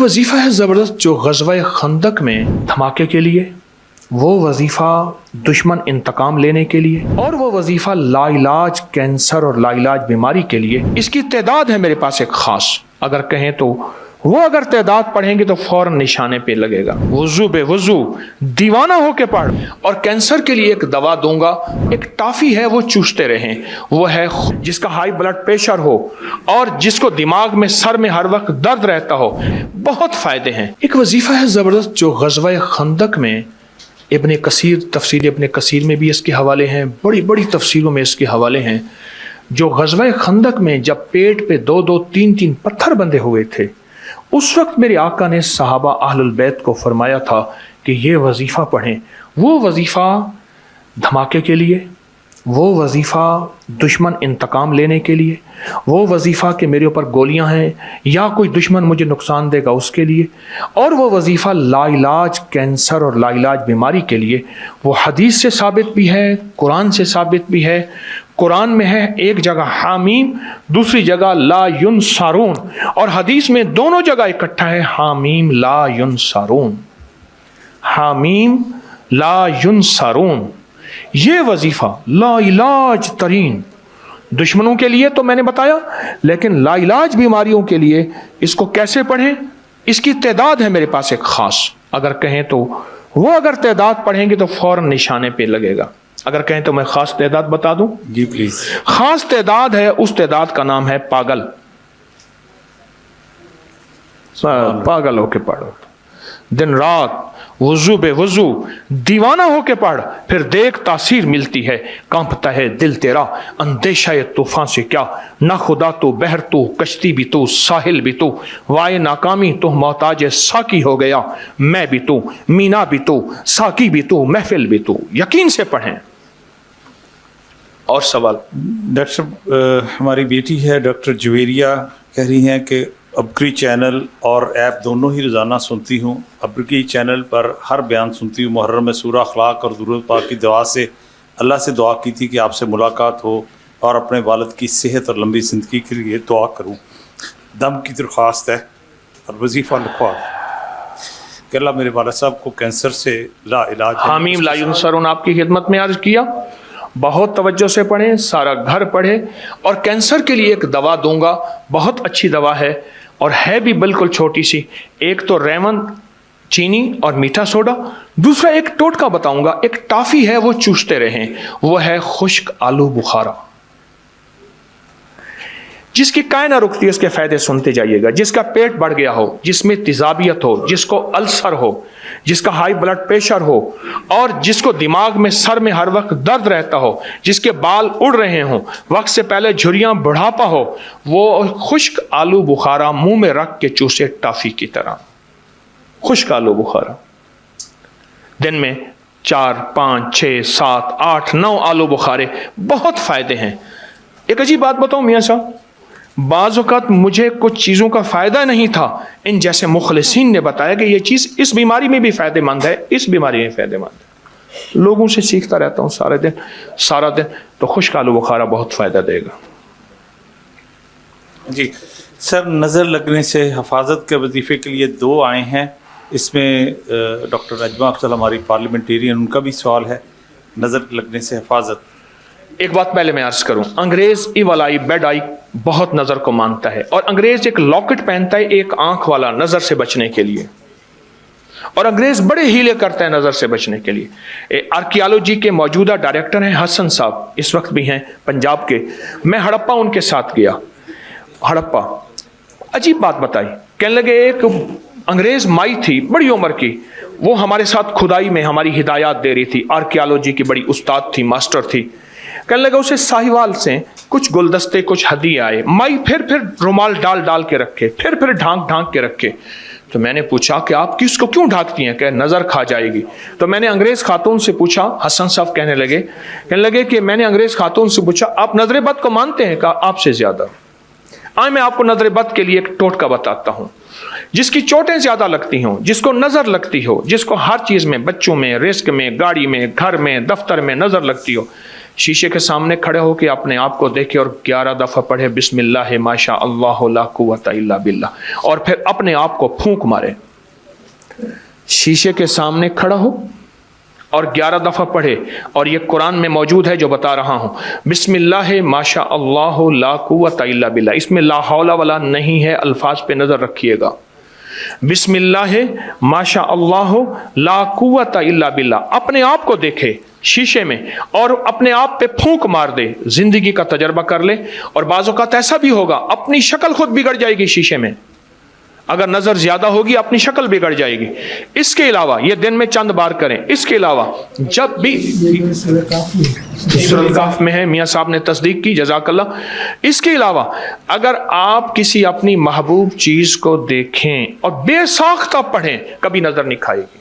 वजीफ़ा है ज़बरदस्त जो ग़ज़वा खंदक में धमाके के लिए, वो वजीफ़ा दुश्मन इंतकाम लेने के लिए, और वो वजीफ़ा लाइलाज कैंसर और लाइलाज बीमारी के लिए। इसकी तादाद है मेरे पास एक ख़ास, अगर कहें तो वो अगर तादाद पढ़ेंगे तो फौरन निशाने पे लगेगा। वुज़ू बे वुज़ू दीवाना होके पढ़। और कैंसर के लिए एक दवा दूंगा, एक टाफी है वो चूसते रहें, वो है जिसका हाई ब्लड प्रेशर हो और जिसको दिमाग में सर में हर वक्त दर्द रहता हो, बहुत फायदे हैं। एक वजीफा है जबरदस्त जो ग़ज़वा खंदक में इब्ने कसीर, तफसीर इब्ने कसीर में भी इसके हवाले हैं, बड़ी बड़ी तफसीरों में इसके हवाले हैं। जो ग़ज़वा खंदक में जब पेट पे 2-2, 3-3 पत्थर बंधे हुए थे, उस वक्त मेरे आका ने सहाबा अहलुल बैत को फरमाया था कि ये वजीफ़ा पढ़ें। वो वजीफ़ा धमाके के लिए, वो वजीफ़ा दुश्मन इंतकाम लेने के लिए, वो वजीफ़ा कि मेरे ऊपर गोलियां हैं या कोई दुश्मन मुझे नुकसान देगा उसके लिए, और वो वजीफ़ा लाइलाज कैंसर और लाइलाज बीमारी के लिए। वो हदीस से साबित भी है, कुरान से साबित भी है। कुरान में है एक जगह हामीम, दूसरी जगह ला युनसारून, और हदीस में दोनों जगह इकट्ठा है हामीम ला युनसारून, हामीम ला युनसारून। ये वजीफा लाइलाज तरीन दुश्मनों के लिए तो मैंने बताया, लेकिन लाइलाज बीमारियों के लिए इसको कैसे पढ़ें, इसकी तादाद है मेरे पास एक खास, अगर कहें तो वो अगर तादाद पढ़ेंगे तो फौरन निशाने पे लगेगा। अगर कहें तो मैं खास तादाद बता दूं? जी प्लीज। खास तादाद है, उस तादाद का नाम है पागल। पागल होके पढ़ो, दिन रात वुज़ू बे वुज़ू दीवाना होके पढ़, फिर देख तासीर मिलती है, कांपता है दिल तेरा अंदेशा ये तूफान से क्या, ना खुदा तो बहर तो कश्ती भी तो साहिल भी तो, वाए नाकामी तो मोहताज साकी हो गया, मैं भी तो मीना भी तो साकी भी तो महफिल भी तो। यकीन से पढ़ें। और सवाल? डॉक्टर साहब, हमारी बेटी है डॉक्टर जुवेरिया, कह रही हैं कि अबकरी चैनल और ऐप दोनों ही रोज़ाना सुनती हूँ। अबकरी चैनल पर हर बयान सुनती हूँ। मुहर्रम में सूरह अखलाक और दुरूद पाक की दुआ से अल्लाह से दुआ की थी कि आपसे मुलाकात हो और अपने वालिद की सेहत और लंबी ज़िंदगी के लिए दुआ करूँ। दम की दरख्वास्त है और वजीफ़ा लिखवा कि अल्लाह मेरे वालिद साहब को कैंसर से ला इलाज। हामीम ला युनसरून आपकी खिदमत में अर्ज किया, बहुत तवज्जो से पढ़ें, सारा घर पढ़े। और कैंसर के लिए एक दवा दूंगा, बहुत अच्छी दवा है और है भी बिल्कुल छोटी सी। एक तो रेमन, चीनी और मीठा सोडा, दूसरा एक टोटका बताऊंगा, एक टाफी है वो चूसते रहें, वो है खुश्क आलू बुखारा। जिसकी काय ना रुकती है उसके फायदे सुनते जाइएगा। जिसका पेट बढ़ गया हो, जिसमें तेजाबियत हो, जिसको अल्सर हो, जिसका हाई ब्लड प्रेशर हो और जिसको दिमाग में सर में हर वक्त दर्द रहता हो, जिसके बाल उड़ रहे हो, वक्त से पहले झुर्रियां, बुढ़ापा हो, वो खुश्क आलू बुखारा मुंह में रख के चूसे टाफी की तरह। खुश्क आलू बुखारा दिन में 4, 5, 6, 7, 8, 9 आलू बुखारे, बहुत फायदे हैं। एक अजीब बात बताऊं मियां साहब, बाज़ औक़ात मुझे कुछ चीज़ों का फ़ायदा नहीं था, इन जैसे मुखलिसीन ने बताया कि ये चीज़ इस बीमारी में भी फ़ायदेमंद है, इस बीमारी में फ़ायदेमंद है। लोगों से सीखता रहता हूँ सारा दिन, तो खुश्क आलू बुखारा बहुत फ़ायदा देगा। जी सर, नज़र लगने से हफाजत के वजीफ़े के लिए 2 आए हैं। इसमें डॉक्टर नजमा अफजल हमारी पार्लियामेंटेरियन, उनका भी सवाल है, नज़र लगने से हफाजत। एक बात पहले मैं अर्ज करूं, अंग्रेज इवल आई बेड आई बहुत नजर को मानता है, और अंग्रेज एक लॉकेट पहनता है एक आंख वाला नजर से बचने के लिए, और अंग्रेज बड़े हीले करते हैं नजर से बचने के लिए। आर्कियोलॉजी के मौजूदा डायरेक्टर हैं हसन साहब, इस वक्त भी हैं पंजाब के। मैं हड़प्पा उनके साथ गया, हड़प्पा अजीब बात बताई, कहने लगे एक अंग्रेज माई थी बड़ी उम्र की, वो हमारे साथ खुदाई में हमारी हिदायत दे रही थी, आर्कियोलॉजी की बड़ी उस्ताद थी, मास्टर थी। कहने लगा उसे साहिवाल से कुछ गुलदस्ते, कुछ हदिये आए, माई फिर रुमाल डाल के रखे, फिर ढांक के रखे। तो मैंने पूछा कि आप किसको क्यों ढांकती हैं? कह नजर खा जाएगी। तो मैंने अंग्रेज खातून से पूछा, हसन साहब कहने लगे कि मैंने अंग्रेज खातून से पूछा आप नजर बद को मानते हैं? कहा आपसे ज्यादा। आज मैं आपको नजर बद के लिए एक टोटका बताता हूं। जिसकी चोटें ज्यादा लगती हों, जिसको नजर लगती हो, जिसको हर चीज में, बच्चों में, रिस्क में, गाड़ी में, घर में, दफ्तर में नजर लगती हो, शीशे के सामने खड़े होकर अपने आप को देखे और 11 दफ़ा पढ़े बिस्मिल्लाह माशा अल्लाह ला कुव्वता इल्ला बिल्लाह, और फिर अपने आप को फूंक मारे। शीशे के सामने खड़ा हो और 11 दफ़ा पढ़े, और ये कुरान में मौजूद है जो बता रहा हूँ, बिस्मिल्लाह माशा अल्लाह ला कुव्वता इल्ला बिल्लाह। इसमें ला हौला वाला नहीं है, अल्फाज पे नज़र रखिएगा। बिस्मिल्लाह माशा अल्लाह ला कुव्वता इल्ला बिल्लाह। अपने आप को देखे शीशे में और अपने आप पे फूंक मार दे, जिंदगी का तजर्बा कर ले। और बाज़ औक़ात ऐसा भी होगा अपनी शक्ल खुद बिगड़ जाएगी शीशे में, अगर नजर ज्यादा होगी अपनी शक्ल बिगड़ जाएगी। इसके अलावा ये दिन में चंद बार करें। इसके अलावा जब भी सूरह काफ में है, मियाँ साहब ने तस्दीक की, जज़ाकल्लाह। इसके अलावा अगर आप किसी अपनी महबूब चीज को देखें और बेसाख्ता पढ़ें, कभी नजर नहीं खाएगी।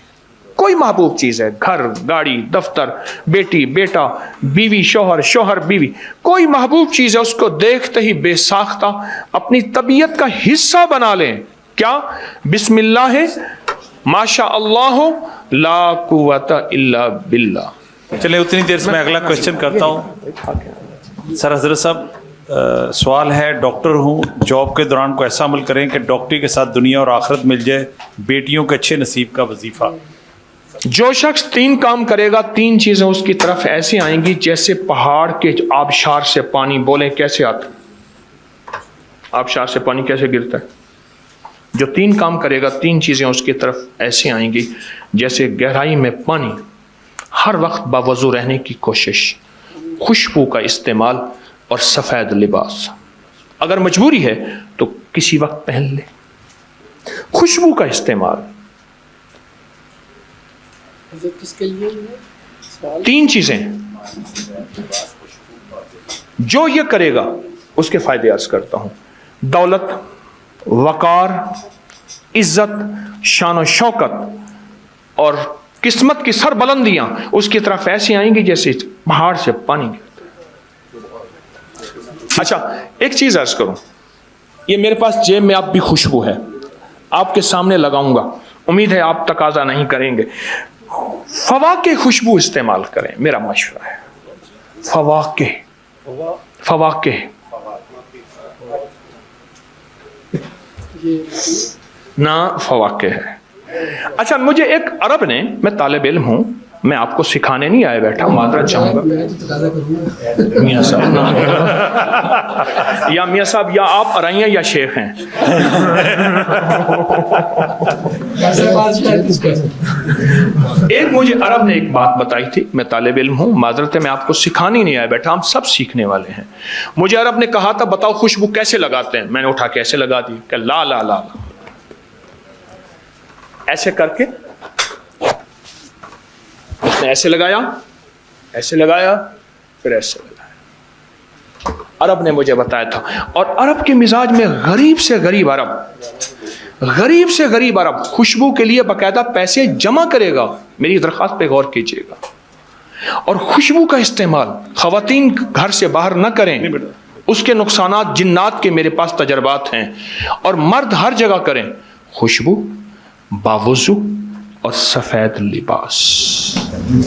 कोई महबूब चीज है, घर, गाड़ी, दफ्तर, बेटी, बेटा, बीवी, शोहर, शोहर, बीवी, कोई महबूब चीज है, उसको देखते ही बेसाख्ता अपनी तबीयत का हिस्सा बना लें। क्या? बिस्मिल्लाह माशा अल्लाह ला कुव्वता इल्ला बिल्लाह। चले उतनी देर से मैं अगला क्वेश्चन करता हूँ। सर हजरत साहब सवाल है, डॉक्टर हूँ, जॉब के दौरान को ऐसा अमल करें कि डॉक्टरी के साथ दुनिया और आखिरत मिल जाए, बेटियों के अच्छे नसीब का वजीफा। जो शख्स 3 काम करेगा, 3 चीजें उसकी तरफ ऐसे आएंगी जैसे पहाड़ के आबशार से पानी। बोले कैसे आता? आबशार से पानी कैसे गिरता है? जो 3 काम करेगा, 3 चीजें उसकी तरफ ऐसे आएंगी जैसे गहराई में पानी। हर वक्त बावजू रहने की कोशिश, खुशबू का इस्तेमाल और सफेद लिबास। अगर मजबूरी है तो किसी वक्त पहन ले। खुशबू का इस्तेमाल। किसके लिए? 3 चीजें जो ये करेगा उसके फायदे अर्ज करता हूं। दौलत, वकार, इज्जत, शान और शौकत और किस्मत की सरबुलंदियां उसकी तरफ ऐसी आएंगी जैसे पहाड़ से पानी गिरता है। अच्छा, एक चीज अर्ज करूं, ये मेरे पास जेब में अब भी खुशबू है, आपके सामने लगाऊंगा, उम्मीद है आप तकाजा नहीं करेंगे। फवाके खुशबू इस्तेमाल करें, मेरा मशवरा है। फवाके, फवाके ना फवाके है। अच्छा, मुझे एक अरब ने, मैं तालिब इल्म हूं, मैं आपको सिखाने नहीं आया बैठा, माजरत चाहूंगा मियाँ साहब या मियाँ साहब, या आप अराइयाँ या शेख हैं। एक मुझे अरब ने एक बात बताई थी, मैं तालिब इल्म हूँ, माजरत मैं आपको सिखाने नहीं आया बैठा, हम सब सीखने वाले हैं। मुझे अरब ने कहा था बताओ खुशबू कैसे लगाते हैं, मैंने उठा के ऐसे लगा दी कि ला ला ला, ऐसे करके उसने ऐसे लगाया, ऐसे लगाया, फिर ऐसे लगाया। अरब ने मुझे बताया था। और अरब के मिजाज में गरीब से गरीब अरब, गरीब से गरीब अरब खुशबू के लिए बाकायदा पैसे जमा करेगा। मेरी दरख्वास्त पे गौर कीजिएगा। और खुशबू का इस्तेमाल खवातीन घर से बाहर न करें, उसके नुकसानात जिन्नात के मेरे पास तजर्बात हैं। और मर्द हर जगह करें खुशबू, बावुज़ू और सफेद लिबास।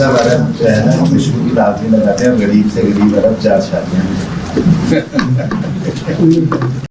अरब जो है ना, खुशबू की दावतें लगाते हैं, गरीब से गरीब अरब 4 शादियां